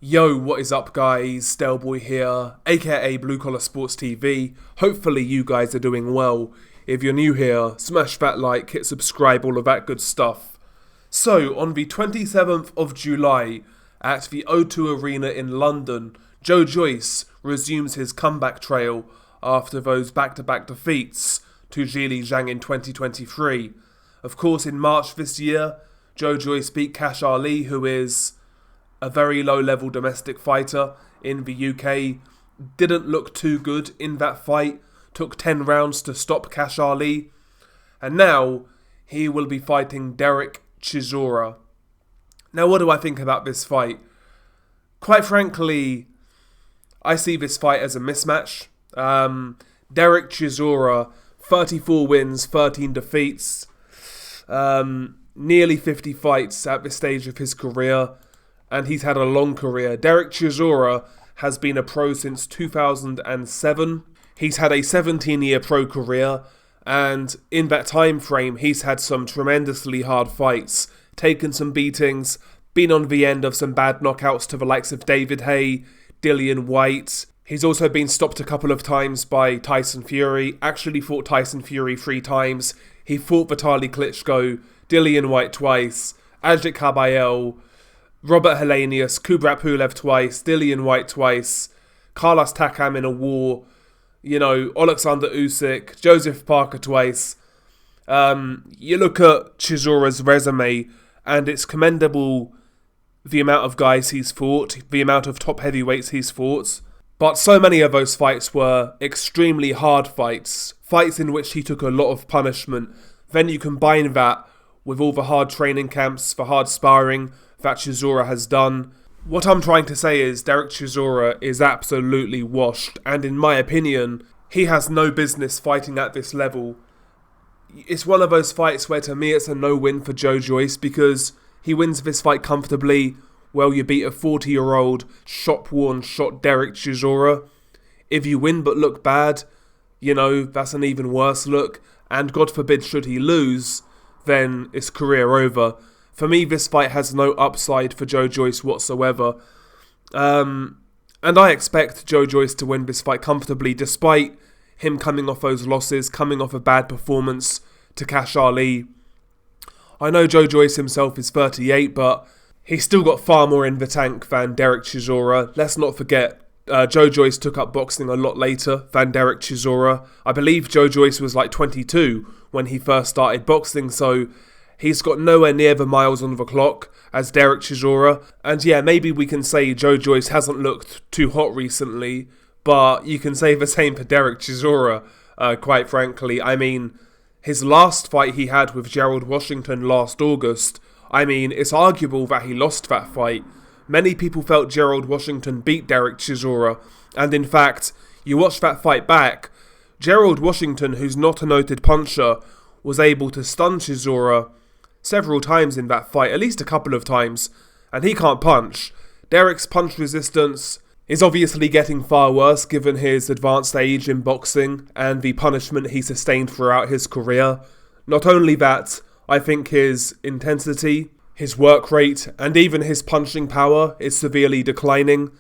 Yo, what is up guys, Stelboy here, aka Blue Collar Sports TV. Hopefully you guys are doing well. If you're new here, smash that like, hit subscribe, all of that good stuff. So, on the 27th of July, at the O2 Arena in London, Joyce resumes his comeback trail after those back-to-back defeats to Zhili Zhang in 2023. Of course, in March this year, Joyce beat Cash Ali, who is a very low-level domestic fighter in the UK. Didn't look too good in that fight. Took 10 rounds to stop Cash Ali. And now he will be fighting Dereck Chisora. Now, what do I think about this fight? Quite frankly, I see this fight as a mismatch. Dereck Chisora, 34 wins, 13 defeats. Nearly 50 fights at this stage of his career. And he's had a long career. Dereck Chisora has been a pro since 2007. He's had a 17-year pro career, and in that time frame, he's had some tremendously hard fights, taken some beatings, been on the end of some bad knockouts to the likes of David Haye, Dillian Whyte. He's also been stopped a couple of times by Tyson Fury, actually fought Tyson Fury 3 times. He fought Vitaly Klitschko, Dillian Whyte twice, Ajit Kabayel, Robert Helenius, Kubrat Pulev twice, Dillian Whyte twice, Carlos Takam in a war, Alexander Usyk, Joseph Parker twice. You look at Chisora's resume and it's commendable the amount of guys he's fought, the amount of top heavyweights he's fought. But so many of those fights were extremely hard fights, fights in which he took a lot of punishment. Then you combine that with all the hard training camps, the hard sparring that Chisora has done. What I'm trying to say is Dereck Chisora is absolutely washed, and in my opinion, he has no business fighting at this level. It's one of those fights where to me it's a no-win for Joyce because he wins this fight comfortably. Well, you beat a 40-year-old, shop-worn, shot Dereck Chisora. If you win but look bad, that's an even worse look, and God forbid should he lose, then it's career over. For me, this fight has no upside for Joyce whatsoever. And I expect Joyce to win this fight comfortably, despite him coming off those losses, coming off a bad performance to Cash Ali. I know Joyce himself is 38, but he's still got far more in the tank than Dereck Chisora. Let's not forget, Joyce took up boxing a lot later than Dereck Chisora. I believe Joyce was like 22 when he first started boxing, so he's got nowhere near the miles on the clock as Dereck Chisora. And yeah, maybe we can say Joyce hasn't looked too hot recently, but you can say the same for Dereck Chisora, quite frankly. I mean, his last fight he had with Gerald Washington last August, it's arguable that he lost that fight. Many people felt Gerald Washington beat Dereck Chisora, and in fact, you watch that fight back, Gerald Washington, who's not a noted puncher, was able to stun Chisora several times in that fight, at least a couple of times, and he can't punch. Dereck's punch resistance is obviously getting far worse given his advanced age in boxing and the punishment he sustained throughout his career. Not only that, I think his intensity, his work rate, and even his punching power is severely declining.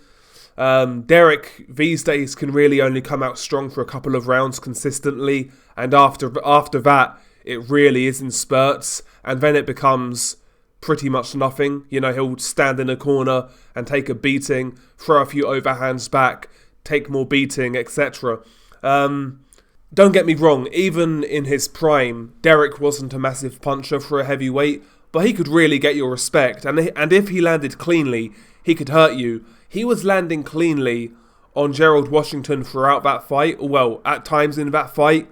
Dereck these days can really only come out strong for a couple of rounds consistently, and after that, it really is in spurts, and then it becomes pretty much nothing. He'll stand in a corner and take a beating, throw a few overhands back, take more beating, etc. Don't get me wrong, even in his prime, Dereck wasn't a massive puncher for a heavyweight, but he could really get your respect, and if he landed cleanly, he could hurt you. He was landing cleanly on Gerald Washington throughout that fight, well, at times in that fight,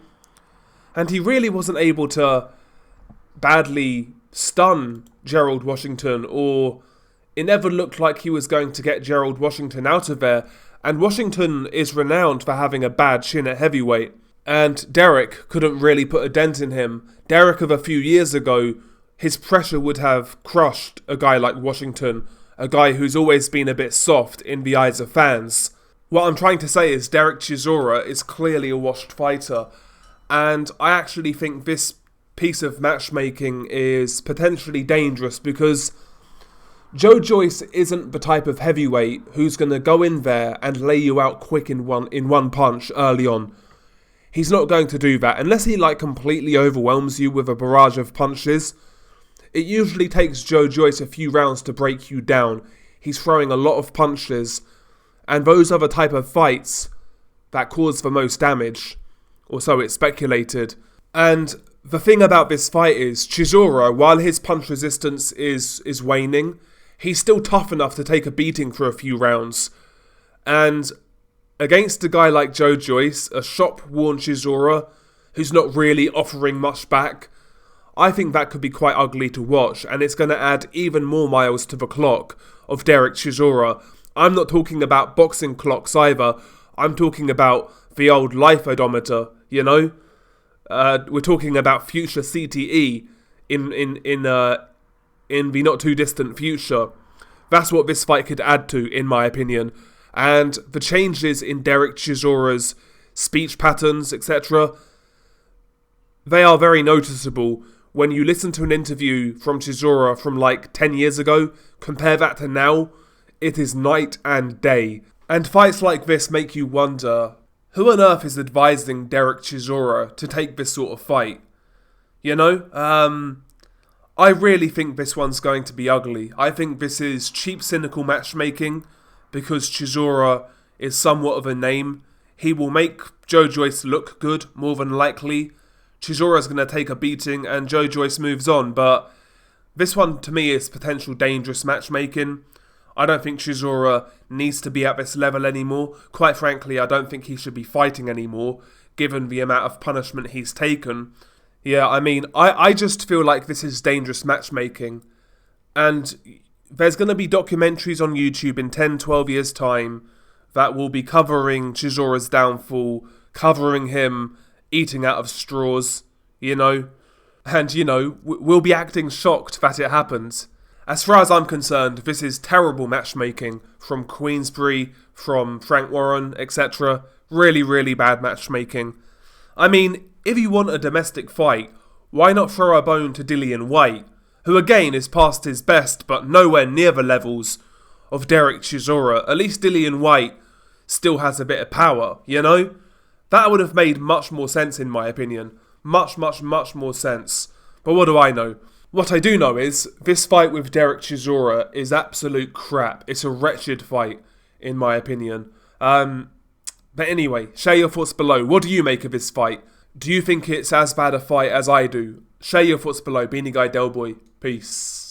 and he really wasn't able to badly stun Gerald Washington, or it never looked like he was going to get Gerald Washington out of there. And Washington is renowned for having a bad chin at heavyweight, and Dereck couldn't really put a dent in him. Dereck of a few years ago, his pressure would have crushed a guy like Washington, a guy who's always been a bit soft in the eyes of fans. What I'm trying to say is Dereck Chisora is clearly a washed fighter, and I actually think this piece of matchmaking is potentially dangerous because Joyce isn't the type of heavyweight who's going to go in there and lay you out quick in one punch early on. He's not going to do that unless he completely overwhelms you with a barrage of punches. It usually takes Joyce a few rounds to break you down. He's throwing a lot of punches, and those are the type of fights that cause the most damage, or so it's speculated. And the thing about this fight is, Chisora, while his punch resistance is waning, he's still tough enough to take a beating for a few rounds. And against a guy like Joyce, a shop-worn Chisora, who's not really offering much back, I think that could be quite ugly to watch, and it's going to add even more miles to the clock of Dereck Chisora. I'm not talking about boxing clocks either. I'm talking about the old life odometer, you know? We're talking about future CTE in the not too distant future. That's what this fight could add to, in my opinion. And the changes in Dereck Chisora's speech patterns, etc., they are very noticeable. When you listen to an interview from Chisora from 10 years ago, compare that to now, it is night and day. And fights like this make you wonder, who on earth is advising Dereck Chisora to take this sort of fight? You know? I really think this one's going to be ugly. I think this is cheap, cynical matchmaking, because Chisora is somewhat of a name. He will make Joyce look good, more than likely. Chisora's going to take a beating and Joyce moves on, but this one to me is potential dangerous matchmaking. I don't think Chisora needs to be at this level anymore. Quite frankly, I don't think he should be fighting anymore, given the amount of punishment he's taken. Yeah, I mean, I just feel like this is dangerous matchmaking. And there's going to be documentaries on YouTube in 10, 12 years' time that will be covering Chisora's downfall, covering him eating out of straws, you know. And, we'll be acting shocked that it happens. As far as I'm concerned, this is terrible matchmaking from Queensberry, from Frank Warren, etc. Really, really bad matchmaking. I mean, if you want a domestic fight, why not throw a bone to Dillian Whyte, who again is past his best but nowhere near the levels of Dereck Chisora. At least Dillian Whyte still has a bit of power, you know? That would have made much more sense in my opinion. Much, much, much more sense. But what do I know? What I do know is, this fight with Dereck Chisora is absolute crap. It's a wretched fight, in my opinion. But anyway, share your thoughts below. What do you make of this fight? Do you think it's as bad a fight as I do? Share your thoughts below. Beanie Guy Delboy. Peace.